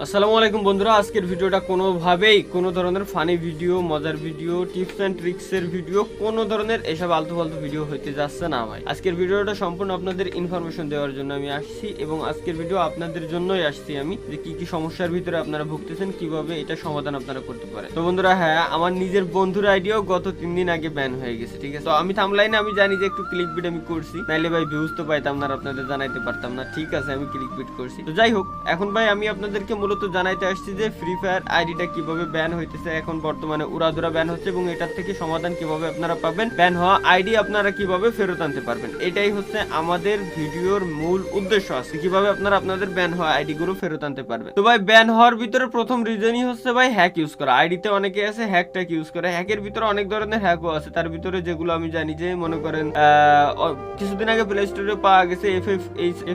আসসালামু আলাইকুম বন্ধুরা, আজকের ভিডিওটা কোনোভাবেই কোনো ধরনের ফানি ভিডিও, মজার ভিডিও, টিপস অ্যান্ড ট্রিক্সের ভিডিও, কোনো ধরনের এসব আলতু ফালতু ভিডিও হইতে যাচ্ছে না ভাই। আজকের ভিডিওটা সম্পূর্ণ আপনাদের ইনফরমেশন দেওয়ার জন্য আমি আসছি এবং আজকের ভিডিও আপনাদের জন্যই আসছি আমি, যে কি কি সমস্যার ভিতরে আপনারা ভুগতেছেন, কিভাবে এটা সমাধান আপনারা করতে পারেন। তো বন্ধুরা, হ্যাঁ, আমার নিজের বন্ধুর আইডিয়াও গত 3 দিন আগে ব্যান হয়ে গেছে, ঠিক আছে। তো আমি থামলাইনে আমি জানি যে একটু ক্লিক বিট আমি করছি, নাইলে ভাই ভিউজ তো পাইতাম না, আপনাদের জানাইতে পারতাম না, ঠিক আছে, আমি ক্লিক বিট করছি। তো যাই হোক, এখন ভাই আমি আপনাদেরকে মূলত জানাইতে আসছি যে ফ্রি ফায়ার আইডিটা কিভাবে ব্যান হইতেছে, এখন বর্তমানে উড়াধুরা ব্যান হচ্ছে এবং এটার থেকে সমাধান কিভাবে আপনারা পাবেন, ব্যান হওয়া আইডি আপনারা কিভাবে ফেরত আনতে পারবেন, এটাই হচ্ছে আমাদের ভিডিওর মূল উদ্দেশ্য আছে, কিভাবে আপনারা আপনাদের ব্যান হওয়া আইডি গুলো ফেরত আনতে পারবেন। তো ভাই, ব্যান হওয়ার ভিতরে প্রথম রিজনই হচ্ছে ভাই হ্যাক ইউজ করা। আইডিতে অনেকে আছে হ্যাকটাক ইউজ করে। হ্যাকের ভিতরে অনেক ধরনের হ্যাকও আছে, তার ভিতরে যেগুলো আমি জানি, যে মনে করেন কিছুদিন আগে প্লে স্টোরে পাওয়া গেছে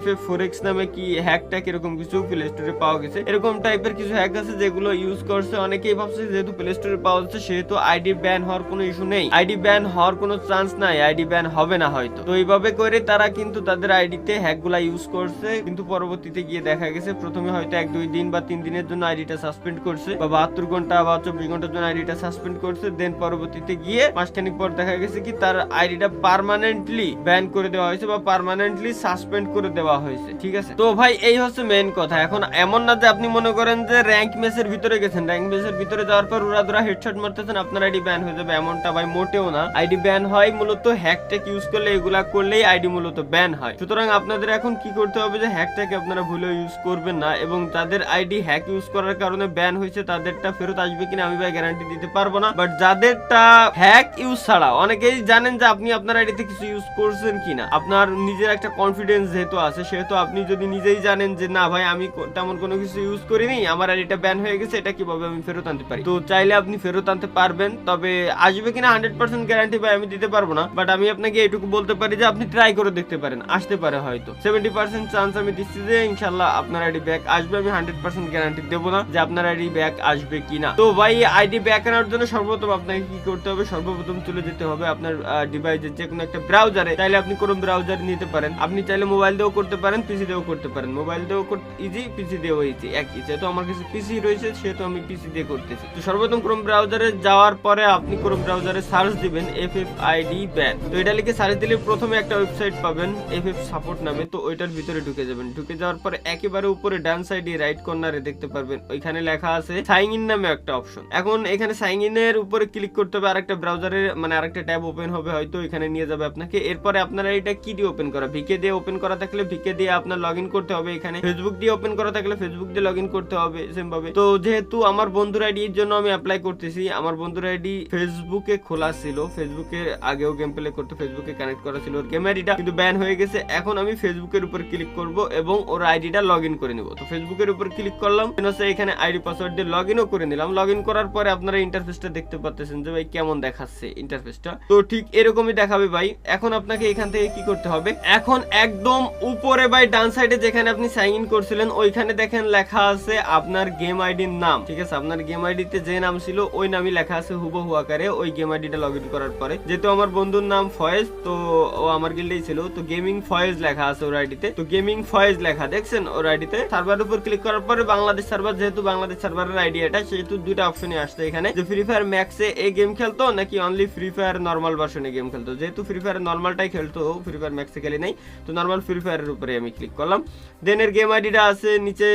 FF4X নামে কি হ্যাকটাক, এরকম কিছু প্লে স্টোরে পাওয়া গেছে। এরকম টাইপের কিছু হ্যাক আছে যেগুলো ইউজ করছে অনেকেই ভাবছে যেহেতু প্লে স্টোরে পাওয়া যাচ্ছে সেহেতু আইডি ব্যান হওয়ার কোনো ইস্যু নেই, আইডি ব্যান হওয়ার কোনো চান্স নাই, আইডি ব্যান হবে না হয়তো। তো এইভাবে করে তারা কিন্তু তাদের আইডিতে হ্যাকগুলা ইউজ করছে, কিন্তু পরবর্তীতে গিয়ে দেখা গেছে প্রথমে হয়তো 1-2 দিন বা 3 দিনের জন্য আইডিটা সাসপেন্ড করছে, বা 72 ঘন্টা বা 24 ঘন্টার জন্য আইডিটা সাসপেন্ড করছে। দেন পরবর্তীতে গিয়ে মাসখানেক পর দেখা গেছে কি তার আইডিটা পার্মানেন্টলি ব্যান করে দেওয়া হয়েছে বা পার্মানেন্টলি সাসপেন্ড করে দেওয়া হয়েছে, ঠিক আছে। তো ভাই, এই হচ্ছে মেইন কথা। এখন এমন না যে আপনি মনে করেন যে র্যাঙ্ক ম্যাচের ভিতরে গেছেন, র্যাঙ্ক ম্যাচের ভিতরে যাওয়ার পর উড়াধুরা হেডশট মারতেছেন, আপনার আইডি ব্যান হয়ে যাবে, এমনটা ভাই মোটেও না। আইডি ব্যান হয় মূলত হ্যাকটেক ইউজ করলে, এগুলা করলেই আইডি মূলত ব্যান হয়। সুতরাং আপনাদের এখন কি করতে হবে যে হ্যাকটাকে আপনারা ভুলে ইউজ করবেন না, এবং যাদের আইডি হ্যাক ইউজ করার কারণে ব্যান হয়েছে তাদেরটা ফেরত আসবে কিনা আমি ভাই গ্যারান্টি দিতে পারবো না। বাট যাদেরটা হ্যাক ইউজ ছাড়া, অনেকেই জানেন যে আপনি আপনার আইডিতে কিছু ইউজ করছেন কিনা, আপনার নিজের একটা কনফিডেন্স যেহেতু আছে, সেহেতু আপনি যদি নিজেই জানেন যে না ভাই আমি তেমন কোনো কিছু ইউজ করিনি, আমার আইডিটা ব্যান হয়ে গেছে, এটা কিভাবে আমি ফেরত আনতে পারি, তো চাইলে আপনি ফেরত আনতে পারবেন। তবে আসবে কিনা 100% গ্যারান্টি ভাই আমি দিতে পারবো না, বাট আমি আপনাকে এটুকু বলতে পারি যে আপনি ট্রাই করে দেখতে পারেন, আসতে পারে হয়তো 70% চান্স আমি দিচ্ছি যে ইনশাল্লাহ আপনার আইডি ব্যাক আসবে। আমি 100% গ্যারান্টি দেবো না যে আপনার আইডি ব্যাক আসবে কিনা। তো ভাই, আইডি ব্যাক আনার জন্য সর্বপ্রথম আপনাকে কি করতে হবে, সর্বপ্রথম চলে যেতে হবে আপনার ডিভাইসের যে কোনো একটা ব্রাউজারে। চাইলে আপনি কোনো ব্রাউজার নিতে পারেন, আপনি চাইলে মোবাইল দিয়েও করতে পারেন, পিসি দিয়েও করতে পারেন। মোবাইল দিয়েও ইজি, পিসি দিয়েও ইজি, একই। যেহেতু আমার কাছে পিসি রয়েছে সেহেতু আমি পিসি দিয়ে করতেছি। তো সর্বপ্রথম ক্রোম ব্রাউজারে যাওয়ার পরে আপনি ক্রোম ব্রাউজারে সার্চ দিবেন FFID ব্যান। তো এটা লিখে সার্চ দিলে প্রথমে একটা ওয়েবসাইট পাবেন FF সাপোর্ট নামে। তো ওইটার ভিতরে ঢুকে যাবেন। ঢুকে যাওয়ার পরে একেবারে উপরে ডান সাইডে রাইট কর্নারে দেখতে পারবেন ওইখানে লেখা আছে সাইন ইন নামে একটা অপশন। এখন এখানে সাইন ইন এর উপরে ক্লিক করতে হবে, আরেকটা ব্রাউজারের মানে আরেকটা ট্যাব ওপেন হবে, হয়তো এখানে নিয়ে যাবে আপনাকে। এরপরে আপনারা এটা কি দিয়ে ওপেন করা, ভিকে দিয়ে ওপেন করা থাকলে ভিকে দিয়ে আপনার লগইন করতে হবে। এখানে ফেসবুক দিয়ে ওপেন করা থাকলে ফেসবুক দিয়ে লগইন করতে হবে সেম ভাবে। তো যেহেতু আমার বন্ধুর আইডি এর জন্য আমি অ্যাপ্লাই করতেছি, আমার বন্ধুর আইডি ফেসবুকে খোলা ছিল, ফেসবুকে আগেও গেম প্লে করতে ফেসবুকে কানেক্ট করা ছিল ওর গেম আইডিটা, কিন্তু ব্যান হয়ে গেছে। এখন আমি ফেসবুকের উপর ক্লিক করব এবং ওর আইডিটা লগইন করে নিব। তো ফেসবুকের উপর ক্লিক করলাম, এখানে আইডি পাসওয়ার্ড দিয়ে লগইনও করে নিলাম। লগইন করার পরে আপনারা ইন্টারফেসটা দেখতে পাচ্ছেন যে ভাই কেমন দেখাচ্ছে ইন্টারফেসটা। তো ঠিক এরকমই দেখাবে ভাই। এখন আপনাকে এখান থেকে কি করতে হবে, এখন একদম উপরে ভাই ডান সাইডে যেখানে আপনি সাইন ইন করছিলেন ওইখানে দেখেন লেখা আছে আপনার গেম আইডির নাম, ঠিক আছে। আপনার গেম আইডিতে যে নাম ছিল ওই নামই লেখা আছে হুবহু আকারে ওই গেম আইডিটা লগইন করার পরে। যেহেতু আমার বন্ধুর নাম ফয়েজ, তো ও আমার গিল্ডেই ছিল, তো গেমিং ফয়েজ লেখা আছে ওর আইডিতে। তো গেমিং ফয়েজ লেখা দেখছেন ওর আইডিতে। সার্ভারের উপর ক্লিক করার পরে বাংলাদেশ সার্ভার, যেহেতু বাংলাদেশ সার্ভারের আইডি এটা, সেহেতু দুইটা অপশনই আসছে এখানে, যে ফ্রি ফায়ার ম্যাক্সে এই গেম খেলতো নাকি অনলি ফ্রি ফায়ার নরমাল ভার্সনে গেম খেলতো। যেহেতু ফ্রি ফায়ার নরমালটাই খেলতো, ফ্রি ফায়ার ম্যাক্সে খেলি নাই, তো নরমাল ফ্রি ফায়ারের উপরে আমি ক্লিক করলাম। দেন এর গেম আইডিটা আছে নিচে,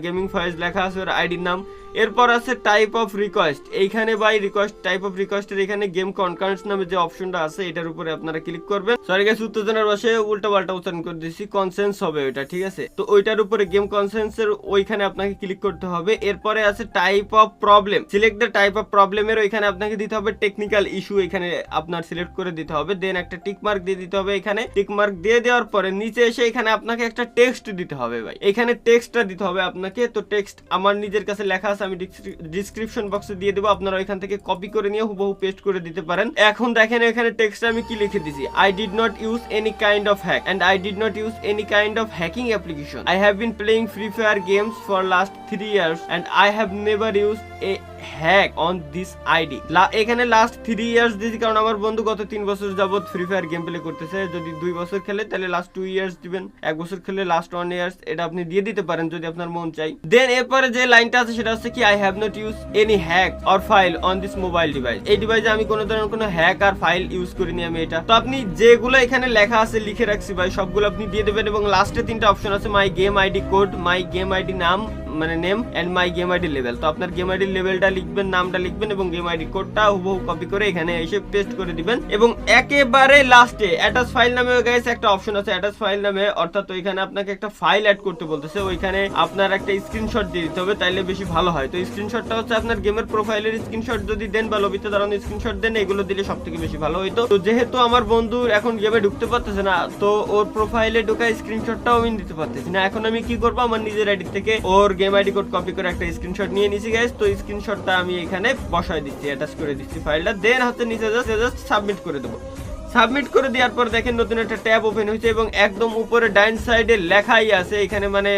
গেমিং ফয়েজ লেখা আছে ওর আইডির নাম। এরপর আছে টাইপ অফ রিকোয়েস্ট। এইখানে বাই রিকোয়েস্ট, টাইপ অফ রিকোয়েস্টের এখানে গেম কনকারেন্স নামে যে অপশনটা আছে এটার উপরে আপনারা ক্লিক করবেন। সরি গাইস, উত্তেজনার বসে উল্টা পাল্টা উচ্চারণ করে দিয়েছি, কনসেন্স হবে ওইটা, ঠিক আছে। তো ওইটার উপরে গেম কনসেন্সের ওইখানে আপনাকে ক্লিক করতে হবে। এরপরে আছে type of problem, select the type of প্রবলেমের ওইখানে আপনাকে দিতে হবে টেকনিক্যাল ইস্যু, এখানে আপনার সিলেক্ট করে দিতে হবে। দেন একটা টিক মার্ক দিয়ে দিতে হবে। এখানে টিক মার্ক দিয়ে দেওয়ার পরে নিচে এসে এখানে আপনাকে একটা টেক্সট দিতে হবে ভাই, এখানে টেক্সটটা দিতে হবে আপনাকে। তো টেক্সট আমার নিজের কাছে লেখা আছে, আমি ডিসক্রিপশন বক্সে দিয়ে দেবো, আপনারা ওইখান থেকে কপি করে নিয়ে হুবহু পেস্ট করে দিতে পারেন। এখন দেখেন এখানে টেক্সটে আমি কি লিখে দিছি, I did not use any kind of hack and I did not use any kind of hacking application. I have been playing Free Fire games for last 3 years and I have never used a hack on this ID. এখানে last 3 years দিয়েছি, কারণ আমার বন্ধু গত 3 বছর যাবত free fire game play করতেছে। যদি 2 বছর খেলে তাহলে লাস্ট 2 ইয়ার্স দিবেন, 1 বছর খেলে লাস্ট 1 ইয়ার্স, এটা আপনি দিয়ে দিতে পারেন যদি আপনার মন চাই। দেন এরপরে যে লাইনটা আছে সেটা হচ্ছে কি, I have not use any hack or file on this mobile device. এই ডিভাইসে আমি কোনো ধরনের কোনো হ্যাক আর ফাইল ইউজ করিনি আমি এটা। তো আপনি যেগুলো এখানে লেখা আছে লিখে রাখছি ভাই, সবগুলো আপনি দিয়ে দেবেন। এবং লাস্টে 3টা অপশন আছে, my game ID code, my game ID নাম মানে name and my game ID level. তো আপনার গেম আইডি লেভেলটা লিখবেন, নামটা লিখবেন এবং গেম আইডি কোডটা হুবহু কপি করে এখানে এসে পেস্ট করে দিবেন। এবং একেবারে লাস্টে অ্যাটাচ ফাইল নামে গাইস একটা অপশন আছে, অ্যাটাচ ফাইল নামে, অর্থাৎ ওইখানে আপনাকে একটা ফাইল অ্যাড করতে বলতেছে। ওইখানে আপনার একটা স্ক্রিনশট দিয়ে দিতে হবে, তাইলে বেশি ভালো হয়। তো স্ক্রিনশটটা হচ্ছে আপনার গেমের প্রোফাইলের স্ক্রিনশট যদি দেন বা লবিতে দাঁড়ানো স্ক্রিনশট দেন, এগুলো দিলে সবথেকে বেশি ভালো হইতো। তো যেহেতু আমার বন্ধু এখন গেমে ঢুকতে পারতেছে না, তো ওর প্রোফাইলে ঢোকা স্ক্রিনশটটাও আমি দিতে পারতেছি না। এখন আমি কি করবো, আমার নিজের আইডি থেকে ওর গেম আইডি কোড কপি করে একটা স্ক্রিনশট নিয়ে নিছি গাইস। তো স্ক্রিনশটটা আমি এখানে বসায় দিচ্ছি, অ্যাটাচ করে দিচ্ছি ফাইলটা। দেন হচ্ছে নিচে জাস্ট সাবমিট করে দেবো। সাবমিট করে দেওয়ার পর দেখেন নতুন একটা ট্যাব ওপেন হয়েছে এবং একদম উপরে ডাইন সাইডে লেখাই আছে এখানে মানে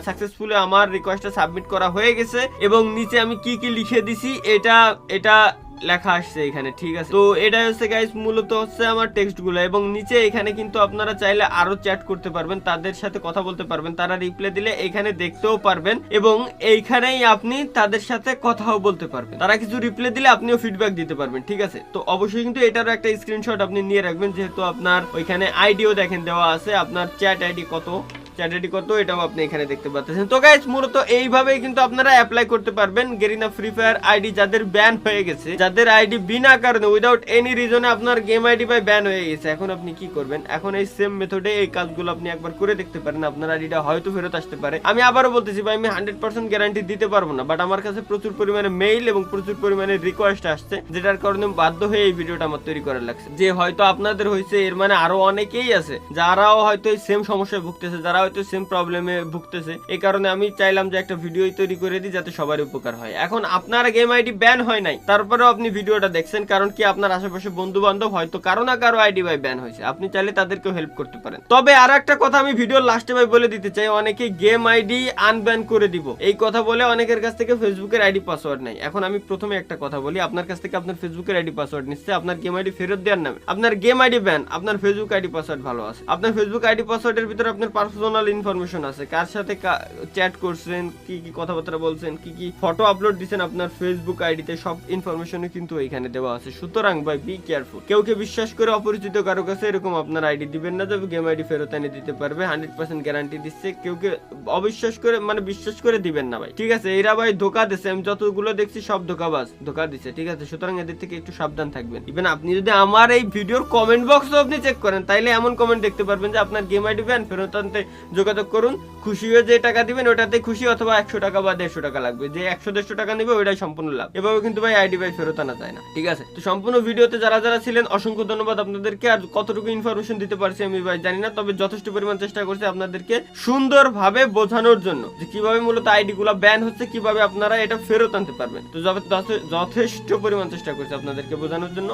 সাকসেসফুলি আমার রিকোয়েস্টটা সাবমিট করা হয়ে গেছে। এবং নিচে আমি কি কি লিখে দিছি এটা লেখা আসছে এখানে, ঠিক আছে। তো এটা হচ্ছে গাইস মূলত হচ্ছে আমার টেক্সট গুলো। এবং নিচে এখানে কিন্তু আপনারা চাইলে আরো চ্যাট করতে পারবেন, তাদের সাথে কথা বলতে পারবেন, তারা রিপ্লাই দিলে এখানে দেখতেও পারবেন এবং এইখানেই আপনি তাদের সাথে কথাও বলতে পারবেন। তারা কিছু রিপ্লাই দিলে আপনিও ফিডব্যাক দিতে পারবেন, ঠিক আছে। তো অবশ্যই কিন্তু এটারও একটা স্ক্রিনশট আপনি নিয়ে রাখবেন, যেহেতু আপনার ওইখানে আইডিও দেখেন দেওয়া আছে, আপনার চ্যাট আইডি কত এটাও আপনি এখানে দেখতে পাচ্ছেন। তো গাইস মূলত এইভাবেই কিন্তু আপনারা অ্যাপ্লাই করতে পারবেন গেরিনা ফ্রি ফায়ার আইডি যাদের ব্যান হয়ে গেছে, যাদের আইডি বিনা কারণে উইদাউট এনি রিজনে আপনার গেম আইডি বাই ব্যান হয়ে গেছে। এখন আপনি কি করবেন, এখন এই সেম মেথডে এই কাজগুলো আপনি একবার করে দেখতে পারেন, আপনার আইডিটা হয়তো ফেরত আসতে পারে। আমি আবারও বলতেছি ভাই, আমি 100% গ্যারান্টি দিতে পারবো না, বাট আমার কাছে প্রচুর পরিমাণে মেইল এবং প্রচুর পরিমাণে রিকোয়েস্ট আসছে, যেটার কারণে বাধ্য হয়ে এই ভিডিওটা আমার তৈরি করা লাগছে। যে হয়তো আপনাদের হয়েছে, এর মানে আরো অনেকেই আছে যারাও হয়তো এই সেম সমস্যায় ভুগতেছে, যারা হয়তো সেম প্রবলেমে ভুগতেছে। এই কারণে আমি চাইলাম যে একটা ভিডিও তৈরি করে দিই যাতে সবার উপকার হয়। এখন আপনার গেম আইডি ব্যান হয় নাই, তারপরেও আপনি ভিডিওটা দেখছেন, কারণ কি আপনার আশেপাশে বন্ধু বান্ধব হয়তো কারো না কারো আইডি বাই ব্যান হয়েছে, আপনি চাইলে তাদেরকেও হেল্প করতে পারেন। তবে আর একটা কথা আমি ভিডিওর লাস্টে ভাই বলে দিতে চাই, অনেকে গেম আইডি আনব্যান করে দিব এই কথা বলে অনেকের কাছ থেকে ফেসবুকের আইডি পাসওয়ার্ড নাই। এখন আমি প্রথমে একটা কথা বলি, আপনার কাছ থেকে আপনার ফেসবুকের আইডি পাসওয়ার্ড নিচ্ছে আপনার গেম আইডি ফেরত দেওয়ার নামে, আপনার গেম আইডি ব্যান, আপনার ফেসবুক আইডি পাসওয়ার্ড ভালো আছে। আপনার ফেসবুক আইডি পাসওয়ার্ডের ভিতরে আপনার পার্সোনাল ইনফরমেশন আছে, কার সাথে চ্যাট করছেন, কি কি কথাবার্তা বলছেন, কি কি ফটো আপলোড দিচ্ছেন আপনার ফেসবুক আইডিতে, সব ইনফরমেশনও কিন্তু এখানে দেওয়া আছে। সুতরাং ভাই বি কেয়ারফুল, কেউকে বিশ্বাস করে অপরিচিত কারো কাছে এরকম আপনার আইডি দিবেন না, যাবে গেম আইডি ফেরত এনে দিতে পারবে, 100% গ্যারান্টি দিচ্ছে। কেউকে অবিশ্বাস করে মানে বিশ্বাস করে দিবেন না ভাই, ঠিক আছে। এরা ভাই ধোকা দিচ্ছে, আমি যতগুলো দেখছি সব ধোকাবাজ, ধোকা দিচ্ছে, ঠিক আছে। সুতরাং এদের থেকে একটু সাবধান থাকবেন। ইভেন আপনি যদি আমার এই ভিডিওর কমেন্ট বক্সও আপনি চেক করেন, তাইলে এমন কমেন্ট দেখতে পারবেন যে আপনার গেম আইডি ব্যান, ফেরত আনতে যোগাযোগ করুন, খুশি হয়ে যে টাকা দিবেন ওটাতে খুশি, অথবা 100 টাকা বা 150 টাকা লাগবে, যে 100-150 টাকা নেবে ওইটাই সম্পূর্ণ লাভ। এভাবে কিন্তু ভাই আইডি ভাই ফেরত আনা যায় না, ঠিক আছে। তো সম্পূর্ণ ভিডিওতে যারা যারা ছিলেন অসংখ্য ধন্যবাদ আপনাদেরকে। আর কতটুকু ইনফরমেশন দিতে পারছি আমি ভাই জানি না, তবে যথেষ্ট পরিমাণ চেষ্টা করছি আপনাদেরকে সুন্দরভাবে বোঝানোর জন্য যে কিভাবে মূলত আইডি গুলা ব্যান হচ্ছে, কিভাবে আপনারা এটা ফেরত আনতে পারবেন। তো যথেষ্ট পরিমাণ চেষ্টা করছি আপনাদেরকে বোঝানোর জন্য।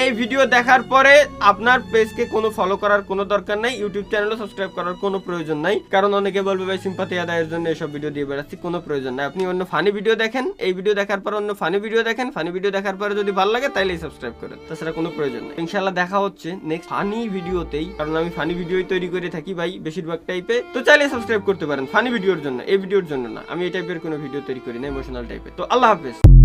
এই ভিডিও দেখার পরে আপনার পেজকে কোনো ফলো করার কোনো দরকার নাই, ইউটিউব চ্যানেলও সাবস্ক্রাইব করার কোনো প্রয়োজন নাই, কারণ অনেকে বলবে ভাই সিম্পাথি আদায়ের জন্য এসব ভিডিও দিয়ে বেড়াচ্ছি, কোনো প্রয়োজন নাই। আপনি অন্য ফানি ভিডিও দেখেন, এই ভিডিও দেখার পর অন্য ফানি ভিডিও দেখেন, ফানি ভিডিও দেখার পরে যদি ভালো লাগে তাইলেই সাবস্ক্রাইব করেন, তাছাড়া কোনো প্রয়োজন নাই। ইনশাআল্লাহ দেখা হচ্ছে নেক্সট ফানি ভিডিওতেই, কারণ আমি ফানি ভিডিওই তৈরি করে থাকি ভাই বেশিরভাগ টাইপে। তো চাইলে সাবস্ক্রাইব করতে পারেন ফানি ভিডিওর জন্য, এই ভিডিওর জন্য না। আমি এই টাইপের কোনো ভিডিও তৈরি করি না, ইমোশনাল টাইপের। তো আল্লাহ হাফেজ।